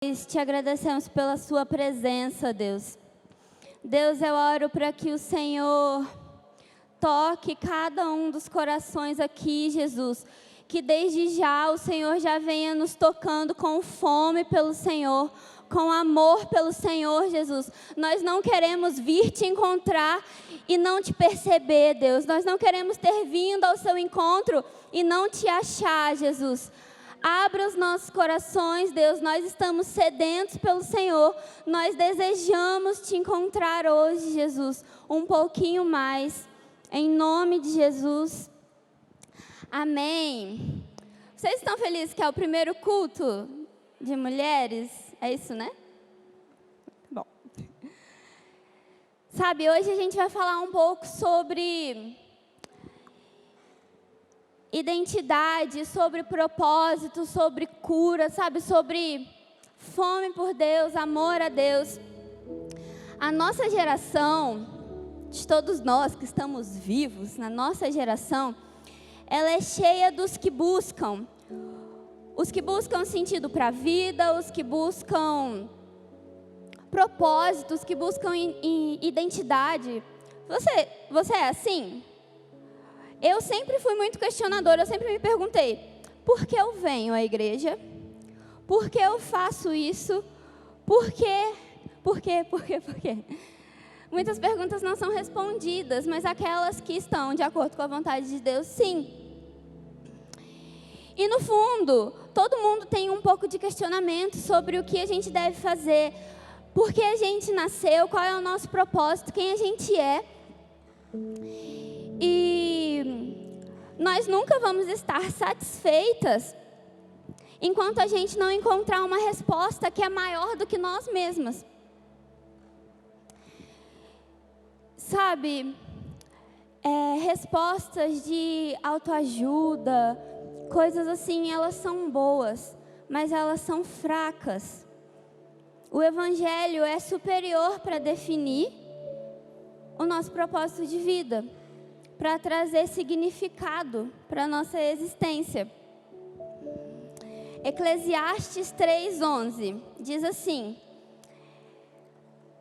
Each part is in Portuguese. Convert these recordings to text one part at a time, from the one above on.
Nós te agradecemos pela sua presença, Deus. Deus, eu oro para que o Senhor toque cada um dos corações aqui, Jesus. Que desde já o Senhor já venha nos tocando com fome pelo Senhor, com amor pelo Senhor, Jesus. Nós não queremos vir te encontrar e não te perceber, Deus. Nós não queremos ter vindo ao seu encontro e não te achar, Jesus. Abra os nossos corações, Deus, nós estamos sedentos pelo Senhor, nós desejamos te encontrar hoje, Jesus, um pouquinho mais, em nome de Jesus, amém. Vocês estão felizes que é o primeiro culto de mulheres? É isso, né? Bom. Sabe, hoje a gente vai falar um pouco sobre identidade, sobre propósito, sobre cura, sabe? Sobre fome por Deus, amor a Deus. A nossa geração, de todos nós que estamos vivos, na nossa geração, ela é cheia dos que buscam. Os que buscam sentido para a vida, os que buscam propósitos, que buscam identidade. Você é assim? Eu sempre fui muito questionadora, eu sempre me perguntei, por que eu venho à igreja? Por que eu faço isso? Por quê? Por quê? Muitas perguntas não são respondidas, mas aquelas que estão de acordo com a vontade de Deus, sim. E no fundo, todo mundo tem um pouco de questionamento sobre o que a gente deve fazer, por que a gente nasceu, qual é o nosso propósito, quem a gente é. E nós nunca vamos estar satisfeitas enquanto a gente não encontrar uma resposta que é maior do que nós mesmas. Sabe, respostas de autoajuda, coisas assim, elas são boas, mas elas são fracas. O Evangelho é superior para definir o nosso propósito de vida, para trazer significado para a nossa existência. Eclesiastes 3:11 diz assim,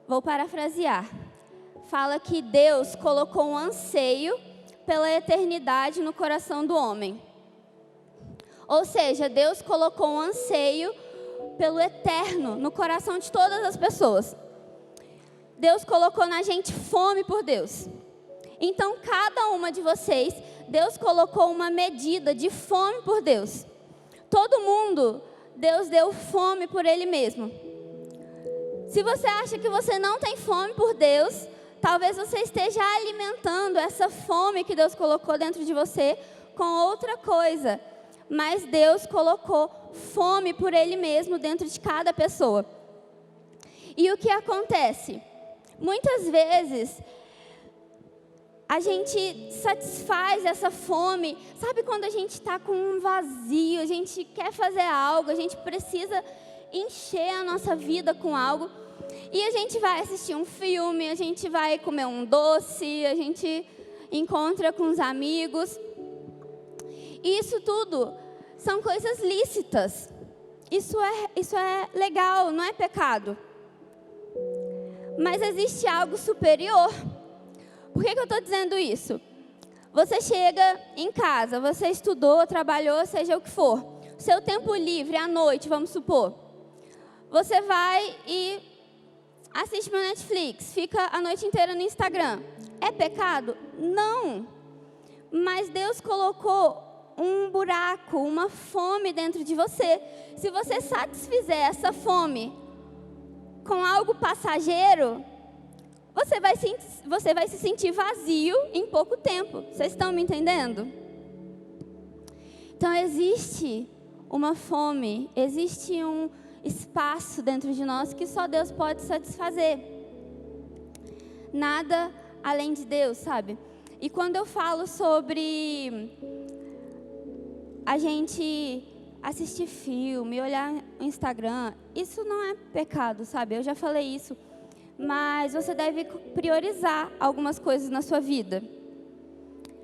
vou parafrasear, fala que Deus colocou um anseio pela eternidade no coração do homem. Ou seja, Deus colocou um anseio pelo eterno no coração de todas as pessoas. Deus colocou na gente fome por Deus. Então, cada uma de vocês, Deus colocou uma medida de fome por Deus. Todo mundo, Deus deu fome por Ele mesmo. Se você acha que você não tem fome por Deus, talvez você esteja alimentando essa fome que Deus colocou dentro de você com outra coisa. Mas Deus colocou fome por Ele mesmo dentro de cada pessoa. E o que acontece? Muitas vezes, a gente satisfaz essa fome. Sabe quando a gente está com um vazio, a gente quer fazer algo, a gente precisa encher a nossa vida com algo. E a gente vai assistir um filme, a gente vai comer um doce, a gente encontra com os amigos. Isso tudo são coisas lícitas. Isso é legal, não é pecado. Mas existe algo superior. Por que eu estou dizendo isso? Você chega em casa, você estudou, trabalhou, seja o que for. Seu tempo livre, à noite, vamos supor. Você vai e assiste meu Netflix, fica a noite inteira no Instagram. É pecado? Não. Mas Deus colocou um buraco, uma fome dentro de você. Se você satisfizer essa fome com algo passageiro, você vai se sentir vazio em pouco tempo. Vocês estão me entendendo? Então existe uma fome, existe um espaço dentro de nós que só Deus pode satisfazer. Nada além de Deus, sabe? E quando eu falo sobre a gente assistir filme, olhar o Instagram, isso não é pecado, sabe? Eu já falei isso. Mas você deve priorizar algumas coisas na sua vida.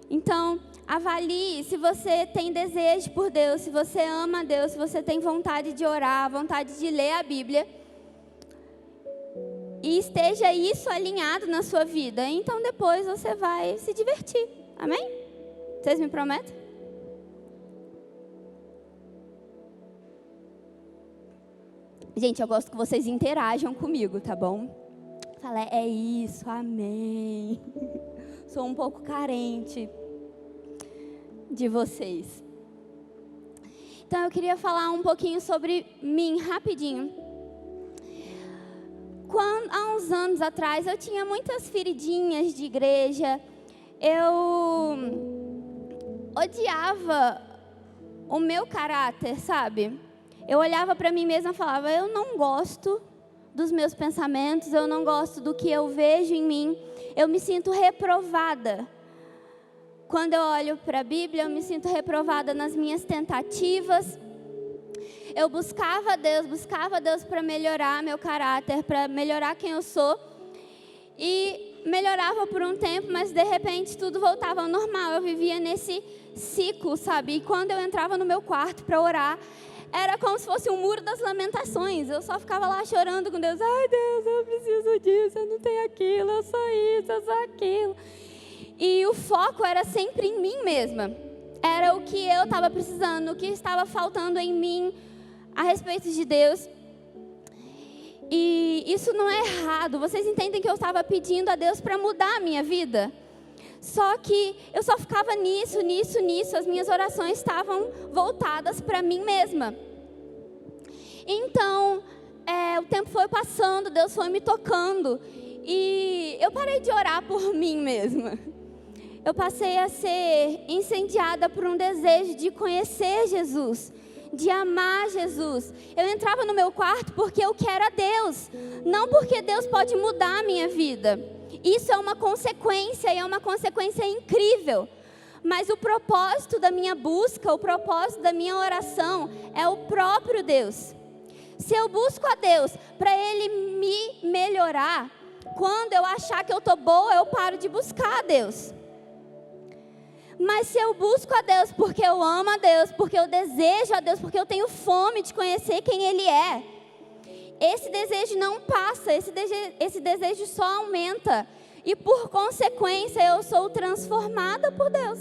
Então, avalie se você tem desejo por Deus, se você ama a Deus, se você tem vontade de orar, vontade de ler a Bíblia. E esteja isso alinhado na sua vida. Então, depois você vai se divertir. Amém? Vocês me prometem? Gente, eu gosto que vocês interajam comigo, tá bom? Fala, é isso, amém. Sou um pouco carente de vocês. Então, eu queria falar um pouquinho sobre mim, rapidinho. Há uns anos atrás, eu tinha muitas feridinhas de igreja. Eu odiava o meu caráter, sabe? Eu olhava para mim mesma e falava, eu não gosto dos meus pensamentos, eu não gosto do que eu vejo em mim. Eu me sinto reprovada. Quando eu olho para a Bíblia, eu me sinto reprovada nas minhas tentativas. Eu buscava Deus para melhorar meu caráter, para melhorar quem eu sou. E melhorava por um tempo, mas de repente tudo voltava ao normal. Eu vivia nesse ciclo, sabe? E quando eu entrava no meu quarto para orar, era como se fosse um muro das lamentações. Eu só ficava lá chorando com Deus. Ai, Deus, eu preciso disso, eu não tenho aquilo, eu sou isso, eu sou aquilo. E o foco era sempre em mim mesma. Era o que eu estava precisando, o que estava faltando em mim a respeito de Deus. E isso não é errado. Vocês entendem que eu estava pedindo a Deus para mudar a minha vida? Só que eu só ficava nisso. As minhas orações estavam voltadas para mim mesma. Então, o tempo foi passando, Deus foi me tocando. E eu parei de orar por mim mesma. Eu passei a ser incendiada por um desejo de conhecer Jesus, de amar Jesus. Eu entrava no meu quarto porque eu quero a Deus, não porque Deus pode mudar a minha vida. Isso é uma consequência e é uma consequência incrível. Mas o propósito da minha busca, o propósito da minha oração é o próprio Deus. Se eu busco a Deus para Ele me melhorar, quando eu achar que eu estou boa, eu paro de buscar a Deus. Mas se eu busco a Deus porque eu amo a Deus, porque eu desejo a Deus, porque eu tenho fome de conhecer quem Ele é, esse desejo não passa, esse desejo só aumenta. E por consequência eu sou transformada por Deus.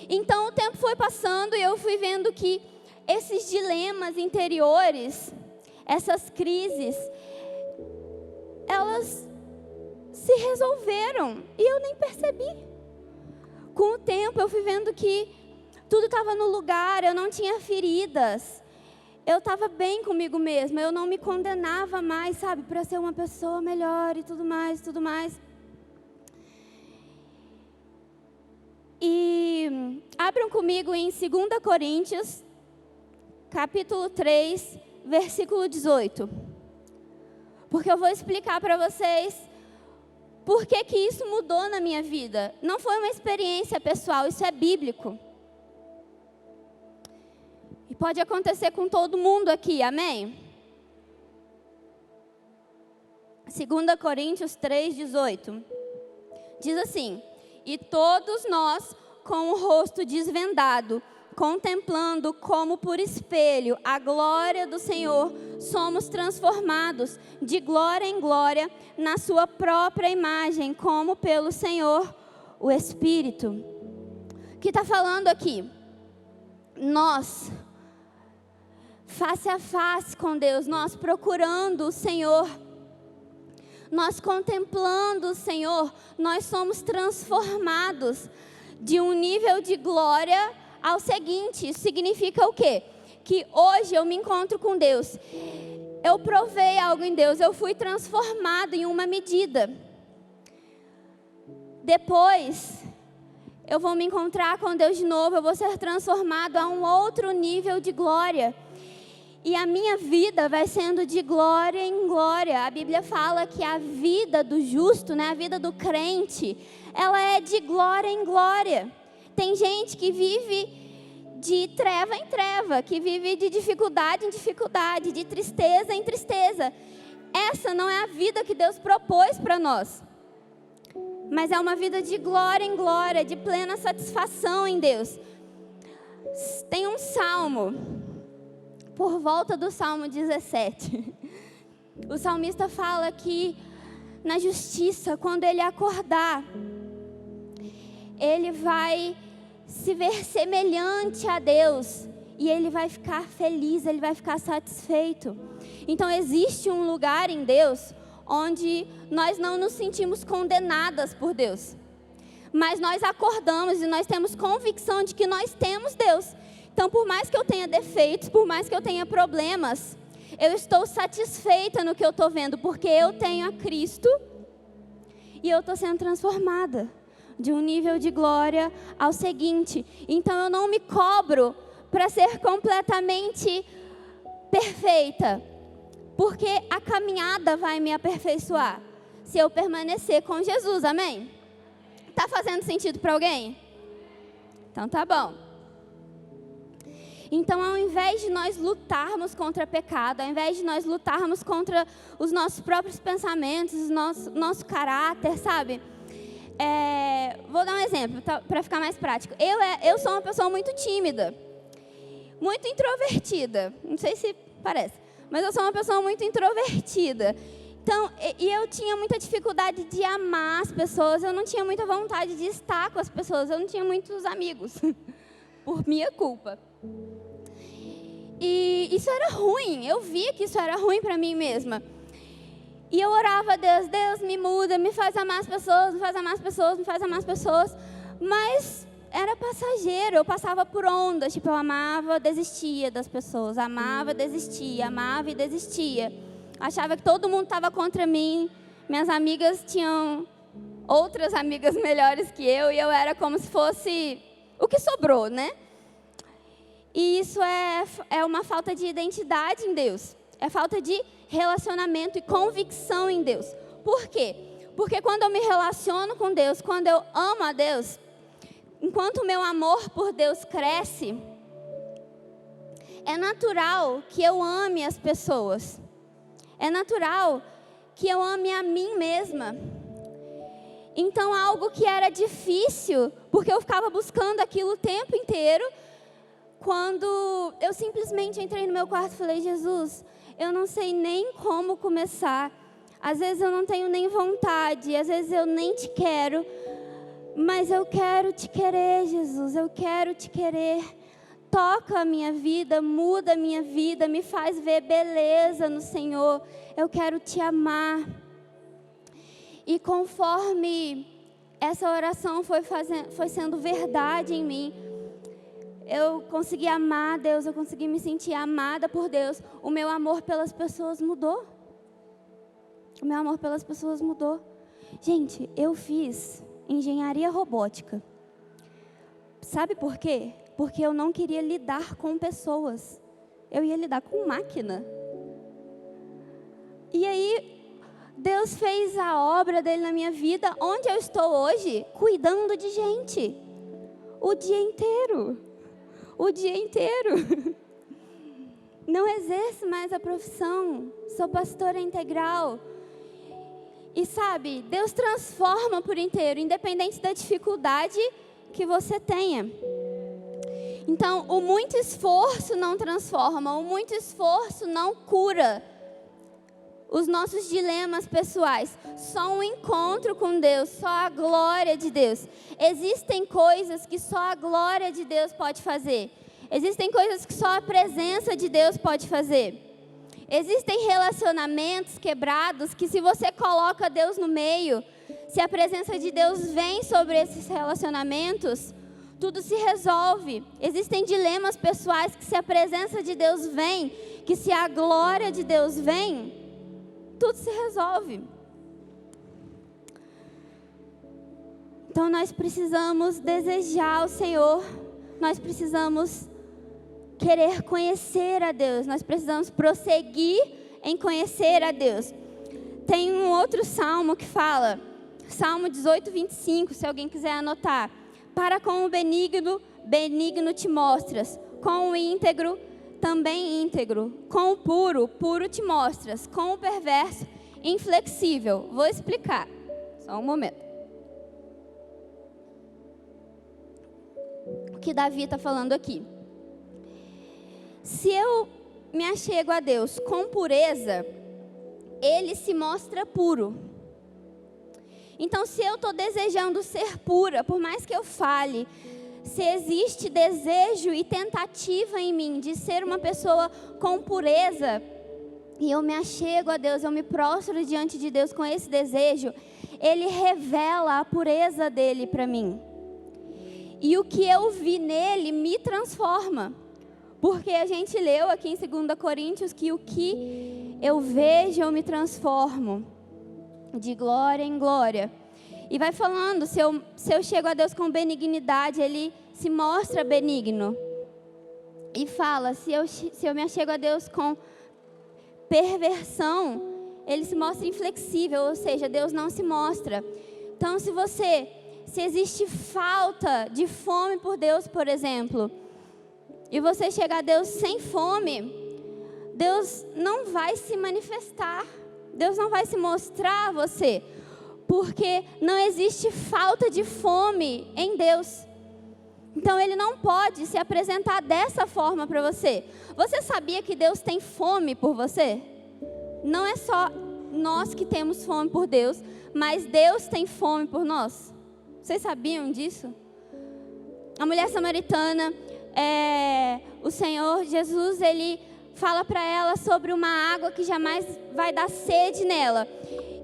Então o tempo foi passando e eu fui vendo que esses dilemas interiores, essas crises, elas se resolveram e eu nem percebi. Com o tempo eu fui vendo que tudo estava no lugar, eu não tinha feridas. Eu estava bem comigo mesma, eu não me condenava mais, sabe, para ser uma pessoa melhor e tudo mais. E abram comigo em 2 Coríntios, capítulo 3, versículo 18. Porque eu vou explicar para vocês por que que isso mudou na minha vida. Não foi uma experiência pessoal, isso é bíblico. E pode acontecer com todo mundo aqui, amém? 2 Coríntios 3, 18. Diz assim: e todos nós, com o rosto desvendado, contemplando como por espelho a glória do Senhor, somos transformados de glória em glória na sua própria imagem, como pelo Senhor, o Espírito. O que está falando aqui? Nós, face a face com Deus, nós procurando o Senhor, nós contemplando o Senhor, nós somos transformados de um nível de glória ao seguinte. Isso significa o quê? Que hoje eu me encontro com Deus, eu provei algo em Deus, eu fui transformado em uma medida. Depois eu vou me encontrar com Deus de novo, eu vou ser transformado a um outro nível de glória. E a minha vida vai sendo de glória em glória. A Bíblia fala que a vida do justo, né, a vida do crente, ela é de glória em glória. Tem gente que vive de treva em treva, que vive de dificuldade em dificuldade, de tristeza em tristeza. Essa não é a vida que Deus propôs para nós. mas é uma vida de glória em glória, de plena satisfação em Deus. Tem um salmo, por volta do Salmo 17. O salmista fala que na justiça, quando ele acordar, ele vai se ver semelhante a Deus e ele vai ficar feliz, ele vai ficar satisfeito. Então existe um lugar em Deus onde nós não nos sentimos condenadas por Deus, mas nós acordamos e nós temos convicção de que nós temos Deus. Então, por mais que eu tenha defeitos, por mais que eu tenha problemas, eu estou satisfeita no que eu estou vendo, porque eu tenho a Cristo e eu estou sendo transformada de um nível de glória ao seguinte. Então, eu não me cobro para ser completamente perfeita, porque a caminhada vai me aperfeiçoar se eu permanecer com Jesus, amém? Tá fazendo sentido para alguém? Então tá bom. Então, ao invés de nós lutarmos contra pecado, ao invés de nós lutarmos contra os nossos próprios pensamentos, o nosso caráter, sabe? Vou dar um exemplo para ficar mais prático. Eu sou uma pessoa muito tímida, muito introvertida. Não sei se parece, mas eu sou uma pessoa muito introvertida. Então, eu tinha muita dificuldade de amar as pessoas, eu não tinha muita vontade de estar com as pessoas, eu não tinha muitos amigos, por minha culpa. E isso era ruim, eu via que isso era ruim para mim mesma. E eu orava a Deus, Deus me muda, me faz amar as pessoas, me faz amar as pessoas, me faz amar as pessoas. Mas era passageiro, eu passava por ondas, tipo, eu amava, desistia das pessoas, amava, desistia, amava e desistia. Achava que todo mundo estava contra mim, minhas amigas tinham outras amigas melhores que eu, e eu era como se fosse o que sobrou, né? E isso é uma falta de identidade em Deus. É falta de relacionamento e convicção em Deus. Por quê? Porque quando eu me relaciono com Deus, quando eu amo a Deus, enquanto o meu amor por Deus cresce, é natural que eu ame as pessoas. É natural que eu ame a mim mesma. Então, algo que era difícil, porque eu ficava buscando aquilo o tempo inteiro, quando eu simplesmente entrei no meu quarto e falei, Jesus, eu não sei nem como começar. Às vezes eu não tenho nem vontade, às vezes eu nem te quero, mas eu quero te querer, Jesus, eu quero te querer. Toca a minha vida, muda a minha vida, me faz ver beleza no Senhor. Eu quero te amar. E conforme essa oração foi sendo verdade em mim, eu consegui amar Deus, eu consegui me sentir amada por Deus. O meu amor pelas pessoas mudou. O meu amor pelas pessoas mudou. Gente, eu fiz engenharia robótica. Sabe por quê? Porque eu não queria lidar com pessoas. Eu ia lidar com máquina. E aí, Deus fez a obra dele na minha vida, onde eu estou hoje, cuidando de gente. O dia inteiro. O dia inteiro. Não exerço mais a profissão. Sou pastora integral. E sabe, Deus transforma por inteiro, independente da dificuldade que você tenha. Então, o muito esforço não transforma, o muito esforço não cura os nossos dilemas pessoais. Só um encontro com Deus, só a glória de Deus. Existem coisas que só a glória de Deus pode fazer. Existem coisas que só a presença de Deus pode fazer. Existem relacionamentos quebrados que, se você coloca Deus no meio, se a presença de Deus vem sobre esses relacionamentos, tudo se resolve. Existem dilemas pessoais que, se a presença de Deus vem, que se a glória de Deus vem, tudo se resolve. Então nós precisamos desejar o Senhor, nós precisamos querer conhecer a Deus, nós precisamos prosseguir em conhecer a Deus. Tem um outro salmo que fala, Salmo 18, 25, se alguém quiser anotar. Para com o benigno, benigno te mostras, com o íntegro, também íntegro, com o puro, puro te mostras, com o perverso, inflexível. Vou explicar, só um momento. que Davi está falando aqui. Se eu me achego a Deus com pureza, Ele se mostra puro. Então, se eu estou desejando ser pura, por mais que eu fale, se existe desejo e tentativa em mim de ser uma pessoa com pureza, e eu me achego a Deus, eu me prostro diante de Deus com esse desejo, Ele revela a pureza dEle para mim. E o que eu vi nele me transforma. Porque a gente leu aqui em 2 Coríntios que o que eu vejo, eu me transformo de glória em glória. E vai falando, se eu chego a Deus com benignidade, Ele se mostra benigno. E fala, se eu me achego a Deus com perversão, Ele se mostra inflexível, ou seja, Deus não se mostra. Então, se existe falta de fome por Deus, por exemplo, e você chegar a Deus sem fome, Deus não vai se manifestar, Deus não vai se mostrar a você, porque não existe falta de fome em Deus. Então Ele não pode se apresentar dessa forma para você. Você sabia que Deus tem fome por você? Não é só nós que temos fome por Deus, mas Deus tem fome por nós. Vocês sabiam disso? A mulher samaritana, o Senhor Jesus, Ele fala para ela sobre uma água que jamais vai dar sede nela.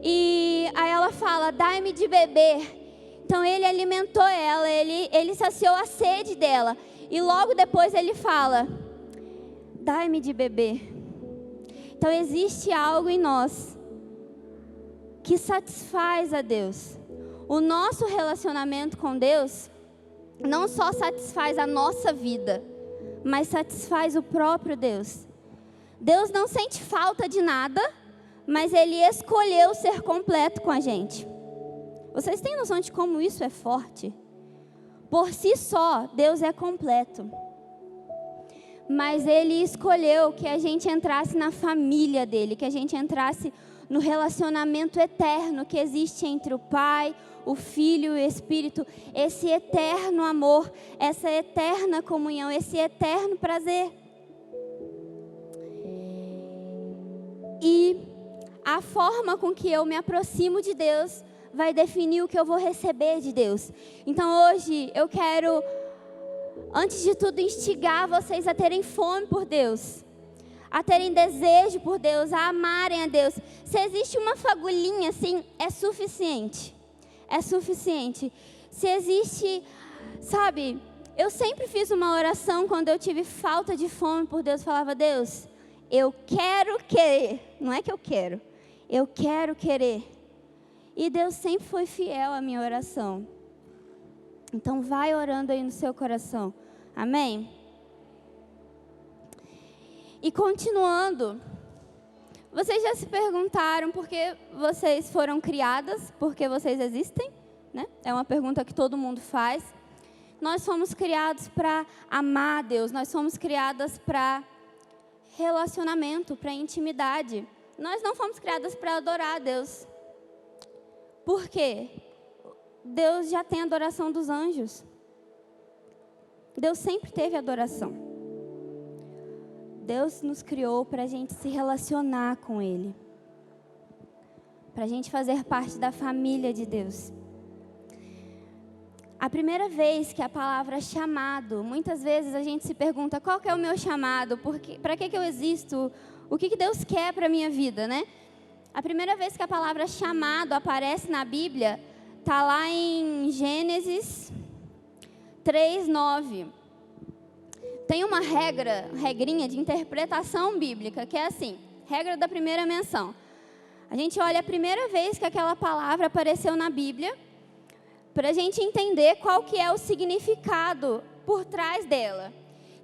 E aí ela fala, dai-me de beber. Então Ele alimentou ela, ele saciou a sede dela. E logo depois Ele fala, dai-me de beber. Então existe algo em nós que satisfaz a Deus. O nosso relacionamento com Deus não só satisfaz a nossa vida, mas satisfaz o próprio Deus. Deus não sente falta de nada, mas Ele escolheu ser completo com a gente. Vocês têm noção de como isso é forte? Por si só, Deus é completo. Mas Ele escolheu que a gente entrasse na família dEle, que a gente entrasse no relacionamento eterno que existe entre o Pai, o Filho e o Espírito, esse eterno amor, essa eterna comunhão, esse eterno prazer. E a forma com que eu me aproximo de Deus vai definir o que eu vou receber de Deus. Então hoje eu quero, antes de tudo, instigar vocês a terem fome por Deus, a terem desejo por Deus, a amarem a Deus. Se existe uma fagulhinha assim, é suficiente. É suficiente. Se existe, sabe, eu sempre fiz uma oração quando eu tive falta de fome por Deus. Falava, Deus, eu quero querer. Não é que eu quero querer. E Deus sempre foi fiel à minha oração. Então vai orando aí no seu coração. Amém? E continuando, vocês já se perguntaram por que vocês foram criadas, por que vocês existem? Né? É uma pergunta que todo mundo faz. Nós fomos criados para amar a Deus, nós fomos criadas para relacionamento, para intimidade. Nós não fomos criadas para adorar a Deus. Por quê? Deus já tem a adoração dos anjos. Deus sempre teve adoração. Deus nos criou para a gente se relacionar com Ele, para a gente fazer parte da família de Deus. A primeira vez que a palavra chamado, muitas vezes a gente se pergunta, qual que é o meu chamado? Para que eu existo? O que Deus quer para a minha vida, né? A primeira vez que a palavra chamado aparece na Bíblia, está lá em Gênesis 3:9. Tem uma regrinha de interpretação bíblica, que é assim, regra da primeira menção. A gente olha a primeira vez que aquela palavra apareceu na Bíblia, para a gente entender qual que é o significado por trás dela.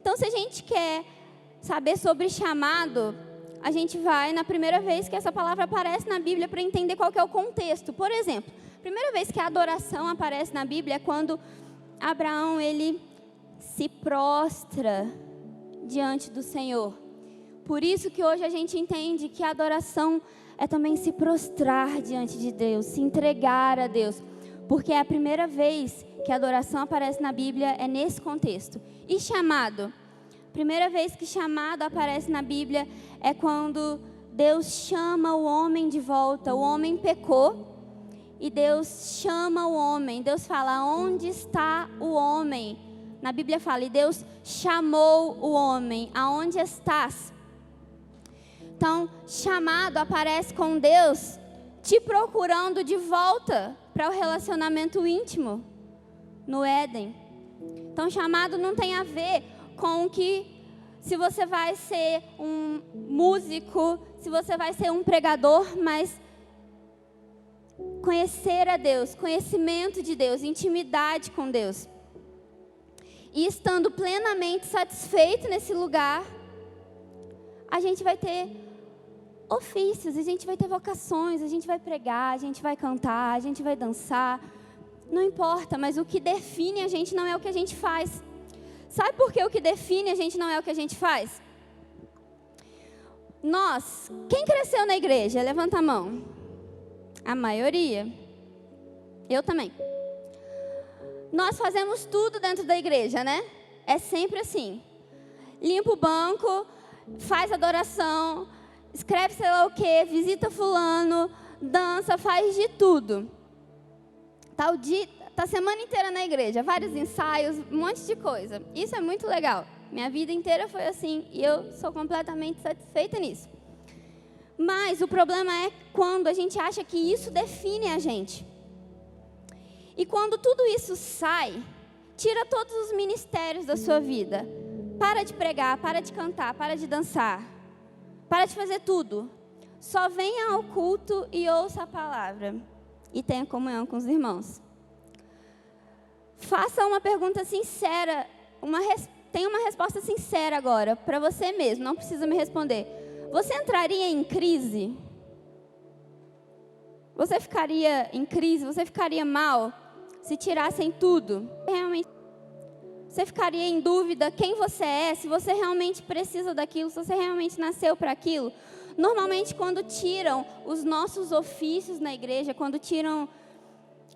Então, se a gente quer saber sobre chamado, a gente vai na primeira vez que essa palavra aparece na Bíblia para entender qual que é o contexto. Por exemplo, a primeira vez que a adoração aparece na Bíblia é quando Abraão, ele se prostra diante do Senhor. Por isso que hoje a gente entende que a adoração é também se prostrar diante de Deus, se entregar a Deus. porque é a primeira vez que a adoração aparece na Bíblia é nesse contexto. E chamado? Primeira vez que chamado aparece na Bíblia é quando Deus chama o homem de volta. O homem pecou e Deus chama o homem. Deus fala, onde está o homem? Na Bíblia fala, e Deus chamou o homem, aonde estás? Então, chamado aparece com Deus te procurando de volta para o relacionamento íntimo no Éden. Então, chamado não tem a ver com que se você vai ser um músico, se você vai ser um pregador, mas conhecer a Deus, conhecimento de Deus, intimidade com Deus. E estando plenamente satisfeito nesse lugar, a gente vai ter ofícios, a gente vai ter vocações, a gente vai pregar, a gente vai cantar, a gente vai dançar. Não importa, mas o que define a gente não é o que a gente faz. Sabe por que o que define a gente não é o que a gente faz? Nós, quem cresceu na igreja? Levanta a mão. A maioria. Eu também. Nós fazemos tudo dentro da igreja, né? É sempre assim. Limpa o banco, faz adoração, escreve sei lá o quê, visita fulano, dança, faz de tudo. Tá a semana inteira na igreja, vários ensaios, um monte de coisa. Isso é muito legal. Minha vida inteira foi assim e eu sou completamente satisfeita nisso. Mas o problema é quando a gente acha que isso define a gente. E quando tudo isso sai, tira todos os ministérios da sua vida. Para de pregar, para de cantar, para de dançar. Para de fazer tudo. Só venha ao culto e ouça a palavra. E tenha comunhão com os irmãos. Faça uma pergunta sincera. Tenha uma resposta sincera agora, para você mesmo. Não precisa me responder. Você entraria em crise? Você ficaria em crise? Você ficaria mal? Se tirassem tudo? Realmente, você ficaria em dúvida quem você é? Se você realmente precisa daquilo? Se você realmente nasceu para aquilo? Normalmente, quando tiram os nossos ofícios na igreja, quando tiram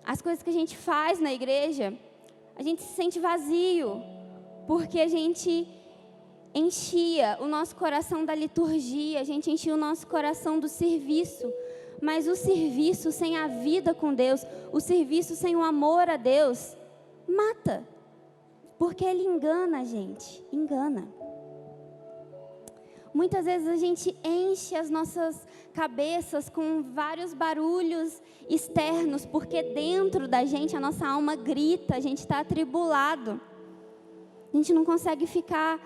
as coisas que a gente faz na igreja, a gente se sente vazio, porque a gente enchia o nosso coração da liturgia, a gente enchia o nosso coração do serviço. Mas o serviço sem a vida com Deus, o serviço sem o amor a Deus, mata. Porque ele engana a gente, engana. Muitas vezes a gente enche as nossas cabeças com vários barulhos externos, porque dentro da gente a nossa alma grita, a gente está atribulado. A gente não consegue ficar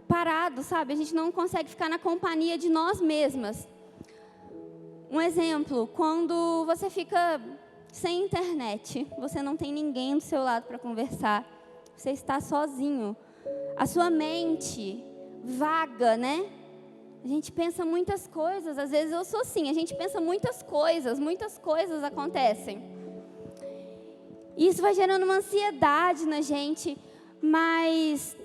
parado, sabe? A gente não consegue ficar na companhia de nós mesmas. Um exemplo, quando você fica sem internet, você não tem ninguém do seu lado para conversar, você está sozinho. A sua mente vaga, né? A gente pensa muitas coisas, às vezes eu sou assim, a gente pensa muitas coisas acontecem. Isso vai gerando uma ansiedade na gente, mas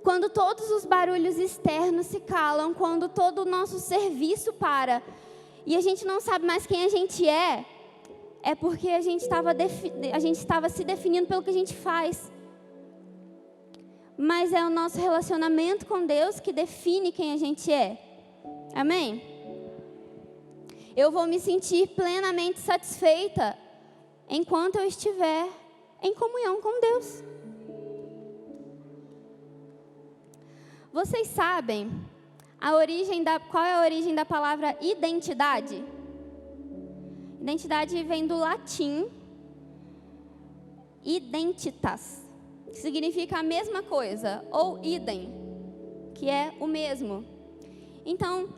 quando todos os barulhos externos se calam, quando todo o nosso serviço para, e a gente não sabe mais quem a gente é porque a gente estava se definindo pelo que a gente faz. Mas é o nosso relacionamento com Deus que define quem a gente é. Amém? Eu vou me sentir plenamente satisfeita enquanto eu estiver em comunhão com Deus. Vocês sabem qual é a origem da palavra identidade? Identidade vem do latim identitas, que significa a mesma coisa, ou idem, que é o mesmo. Então,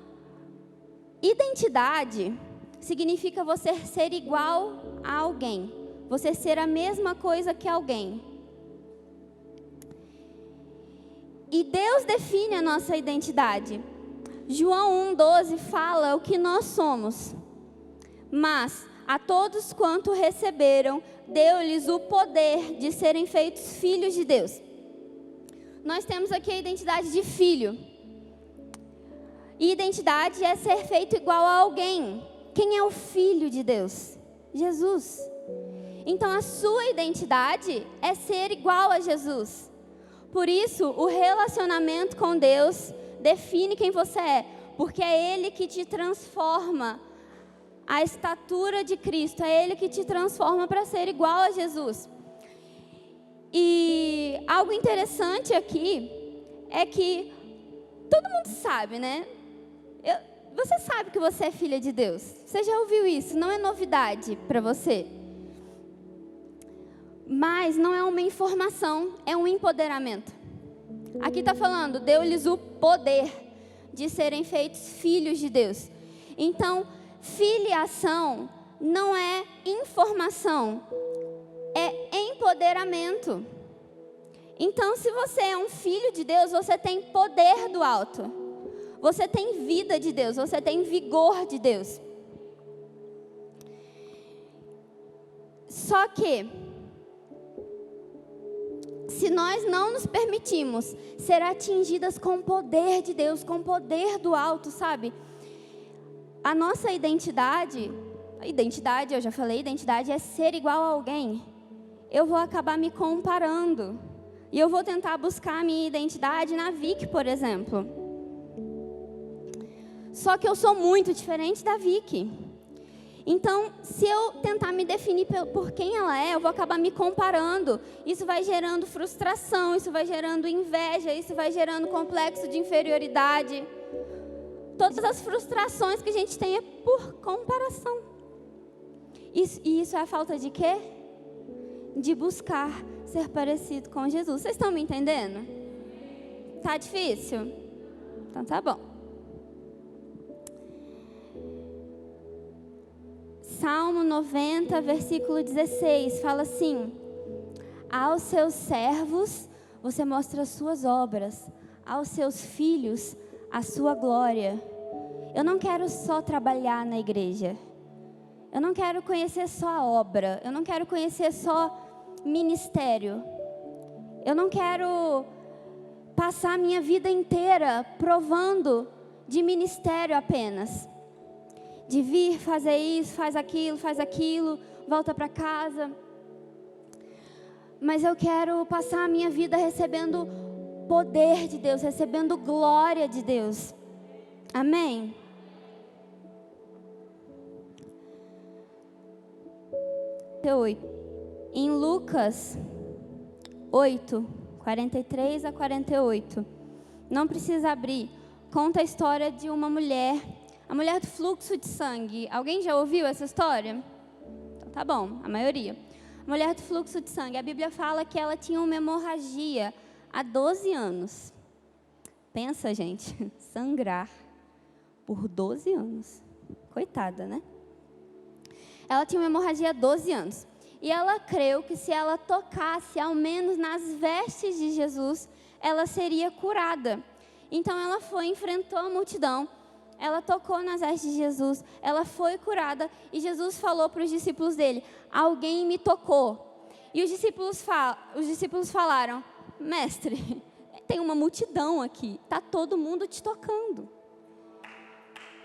identidade significa você ser igual a alguém, você ser a mesma coisa que alguém. E Deus define a nossa identidade. João 1,12 fala o que nós somos. Mas a todos quanto receberam, deu-lhes o poder de serem feitos filhos de Deus. Nós temos aqui a identidade de filho. E identidade é ser feito igual a alguém. Quem é o Filho de Deus? Jesus. Então a sua identidade é ser igual a Jesus. Por isso, o relacionamento com Deus define quem você é, porque é Ele que te transforma a estatura de Cristo, é Ele que te transforma para ser igual a Jesus. E algo interessante aqui é que todo mundo sabe, né? Você sabe que você é filha de Deus. Você já ouviu isso, não é novidade para você. Mas não é uma informação, é um empoderamento. Aqui está falando, deu-lhes o poder de serem feitos filhos de Deus. Então, filiação não é informação, é empoderamento. Então, se você é um filho de Deus, você tem poder do alto. Você tem vida de Deus, você tem vigor de Deus. Só que, se nós não nos permitimos ser atingidas com o poder de Deus, com o poder do alto, sabe? A nossa identidade, eu já falei, identidade é ser igual a alguém. Eu vou acabar me comparando. E eu vou tentar buscar a minha identidade na Vicky, por exemplo. Só que eu sou muito diferente da Vicky. Então, se eu tentar me definir por quem ela é, eu vou acabar me comparando. Isso vai gerando frustração, isso vai gerando inveja, isso vai gerando complexo de inferioridade. Todas as frustrações que a gente tem é por comparação. E isso é a falta de quê? De buscar ser parecido com Jesus. Vocês estão me entendendo? Tá difícil? Então tá bom. Salmo 90, versículo 16, fala assim: aos seus servos você mostra as suas obras, aos seus filhos a sua glória. Eu não quero só trabalhar na igreja. Eu não quero conhecer só a obra. Eu não quero conhecer só ministério. Eu não quero passar a minha vida inteira provando de ministério apenas. De vir, fazer isso, faz aquilo, volta para casa. Mas eu quero passar a minha vida recebendo poder de Deus, recebendo glória de Deus. Amém? Em Lucas 8, 43 a 48. Não precisa abrir. Conta a história de uma mulher, a mulher do fluxo de sangue. Alguém já ouviu essa história? Então tá bom, a maioria. A mulher do fluxo de sangue. A Bíblia fala que ela tinha uma hemorragia há 12 anos. Pensa, gente, sangrar por 12 anos. Coitada, né? Ela tinha uma hemorragia há 12 anos. E ela creu que se ela tocasse, ao menos nas vestes de Jesus, ela seria curada. Então ela foi, enfrentou a multidão, ela tocou nas vestes de Jesus, ela foi curada. E Jesus falou para os discípulos dele: alguém me tocou. E os discípulos falaram: mestre, tem uma multidão aqui, está todo mundo te tocando.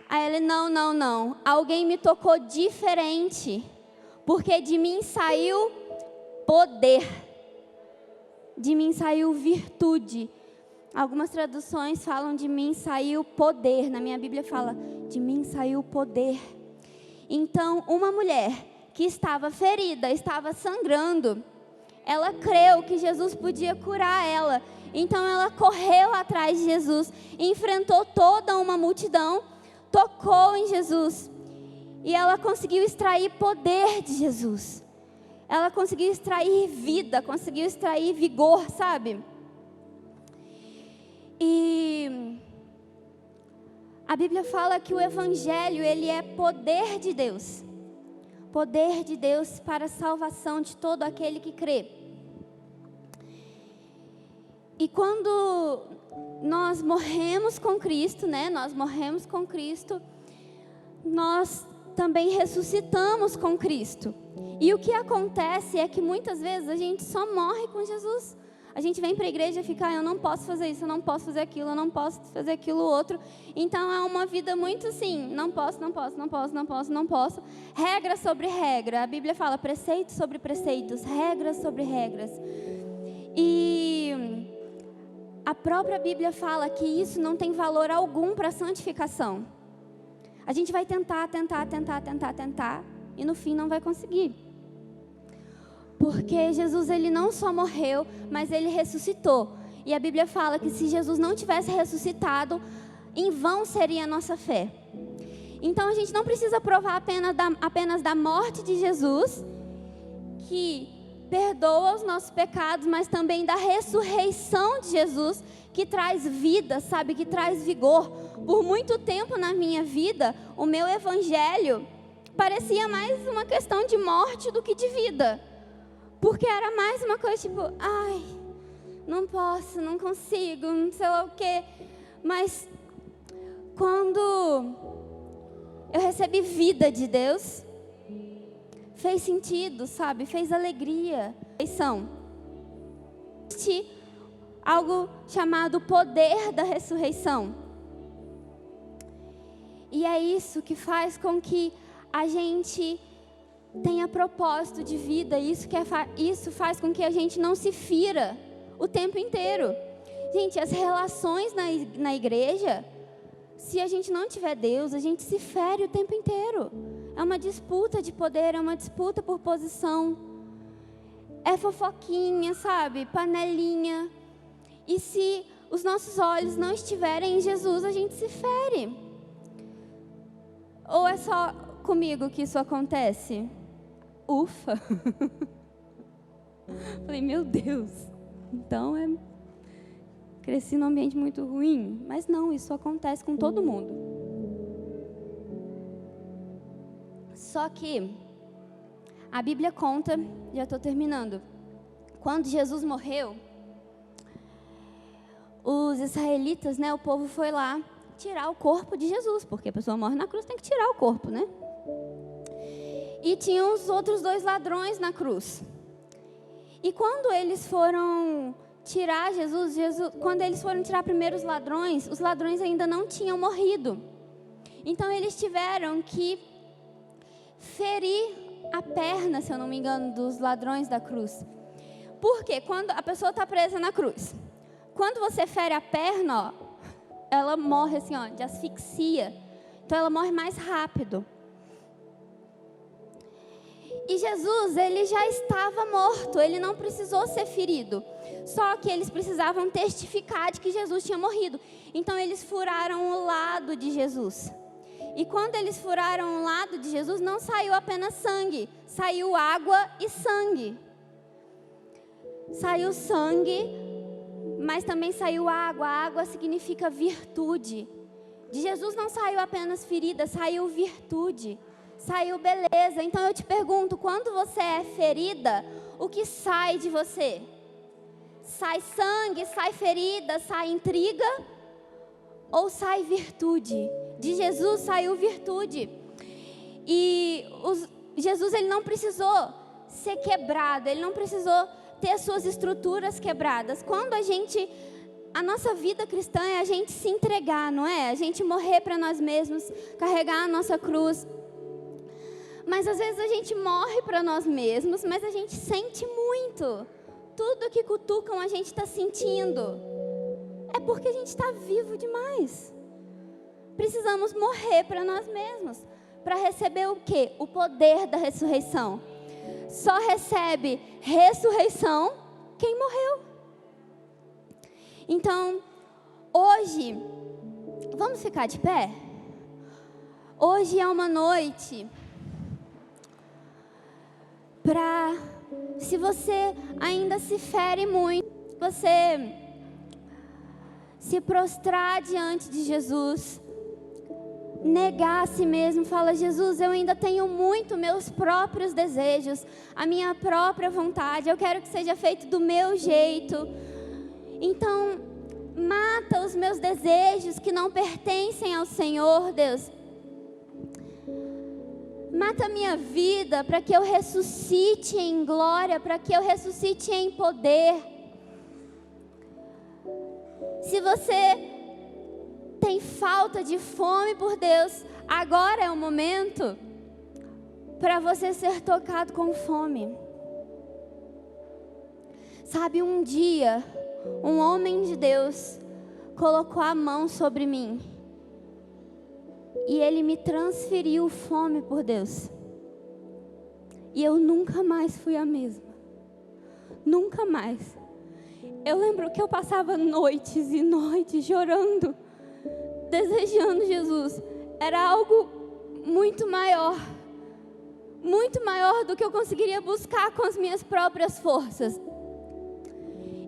Aí ele: não, alguém me tocou diferente, porque de mim saiu poder, de mim saiu virtude. Algumas traduções falam de mim saiu poder, na minha Bíblia fala de mim saiu poder. Então uma mulher que estava ferida, estava sangrando, ela creu que Jesus podia curar ela. Então ela correu atrás de Jesus, enfrentou toda uma multidão, tocou em Jesus e ela conseguiu extrair poder de Jesus. Ela conseguiu extrair vida, conseguiu extrair vigor, sabe? E a Bíblia fala que o Evangelho, ele é poder de Deus. Poder de Deus para a salvação de todo aquele que crê. E quando nós morremos com Cristo, né? Nós morremos com Cristo, nós também ressuscitamos com Cristo. E o que acontece é que muitas vezes a gente só morre com Jesus. A gente vem para a igreja e fica, eu não posso fazer isso, eu não posso fazer aquilo, eu não posso fazer aquilo outro. Então é uma vida muito assim, não posso. Regra sobre regra. A Bíblia fala preceitos sobre preceitos, regras sobre regras. E a própria Bíblia fala que isso não tem valor algum para a santificação. A gente vai tentar, e no fim não vai conseguir. Porque Jesus, ele não só morreu, mas ele ressuscitou. E a Bíblia fala que se Jesus não tivesse ressuscitado, em vão seria a nossa fé. Então a gente não precisa provar apenas da morte de Jesus, que perdoa os nossos pecados, mas também da ressurreição de Jesus, que traz vida, sabe, que traz vigor. Por muito tempo na minha vida, o meu evangelho parecia mais uma questão de morte do que de vida. Porque era mais uma coisa tipo, ai, não posso, não consigo, não sei lá o quê. Mas quando eu recebi vida de Deus, fez sentido, sabe? Fez alegria. Existe algo chamado poder da ressurreição. E é isso que faz com que a gente tenha propósito de vida. Isso faz com que a gente não se fira o tempo inteiro. Gente, as relações na igreja, se a gente não tiver Deus, a gente se fere o tempo inteiro. É uma disputa de poder, é uma disputa por posição. É fofoquinha, sabe? Panelinha. E se os nossos olhos não estiverem em Jesus, a gente se fere. Ou é só comigo que isso acontece? Ufa! Falei, meu Deus, então cresci num ambiente muito ruim. Mas não, isso acontece com todo mundo. Só que a Bíblia conta, já estou terminando, quando Jesus morreu, os israelitas, né, o povo foi lá tirar o corpo de Jesus, porque a pessoa morre na cruz, tem que tirar o corpo, né? E tinham os outros 2 ladrões na cruz. E quando eles foram tirar Jesus, quando eles foram tirar primeiro os ladrões ainda não tinham morrido. Então eles tiveram que ferir a perna, se eu não me engano, dos ladrões da cruz. Por quê? Quando a pessoa está presa na cruz, quando você fere a perna, ó, ela morre assim, ó, de asfixia. Então ela morre mais rápido. E Jesus, ele já estava morto, ele não precisou ser ferido. Só que eles precisavam testificar de que Jesus tinha morrido. Então eles furaram o lado de Jesus. E quando eles furaram o lado de Jesus, não saiu apenas sangue, saiu água e sangue. Saiu sangue, mas também saiu água. A água significa virtude. De Jesus não saiu apenas ferida, saiu virtude. Saiu beleza. Então eu te pergunto, quando você é ferida, o que sai de você? Sai sangue, sai ferida, sai intriga ou sai virtude? De Jesus saiu virtude. E Jesus, ele não precisou ser quebrado, ele não precisou ter suas estruturas quebradas. Quando a nossa vida cristã é a gente se entregar, não é? A gente morrer para nós mesmos, carregar a nossa cruz. Mas às vezes a gente morre para nós mesmos, mas a gente sente muito. Tudo que cutucam a gente está sentindo. É porque a gente está vivo demais. Precisamos morrer para nós mesmos. Para receber o quê? O poder da ressurreição. Só recebe ressurreição quem morreu. Então, hoje, vamos ficar de pé? Hoje é uma noite para, se você ainda se fere muito, você se prostrar diante de Jesus, negar a si mesmo, fala: Jesus, eu ainda tenho muito meus próprios desejos, a minha própria vontade, eu quero que seja feito do meu jeito. Então, mata os meus desejos que não pertencem ao Senhor, Deus. Mata a minha vida para que eu ressuscite em glória, para que eu ressuscite em poder. Se você tem falta de fome por Deus, agora é o momento para você ser tocado com fome. Sabe, um dia, um homem de Deus colocou a mão sobre mim e ele me transferiu fome por Deus. E eu nunca mais fui a mesma. Nunca mais. Eu lembro que eu passava noites e noites chorando, desejando Jesus. Era algo muito maior do que eu conseguiria buscar com as minhas próprias forças.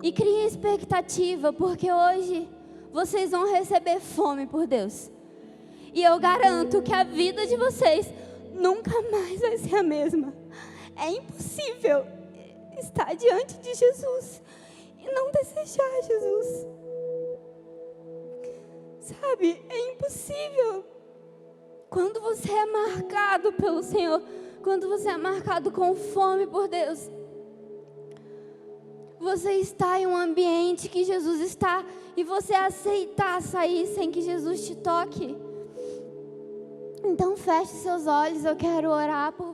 E criei expectativa, porque hoje vocês vão receber fome por Deus. E eu garanto que a vida de vocês nunca mais vai ser a mesma. É impossível estar diante de Jesus e não desejar Jesus. Sabe, é impossível. Quando você é marcado pelo Senhor, quando você é marcado com fome por Deus, você está em um ambiente que Jesus está e você aceitar sair sem que Jesus te toque. Então feche seus olhos, eu quero orar por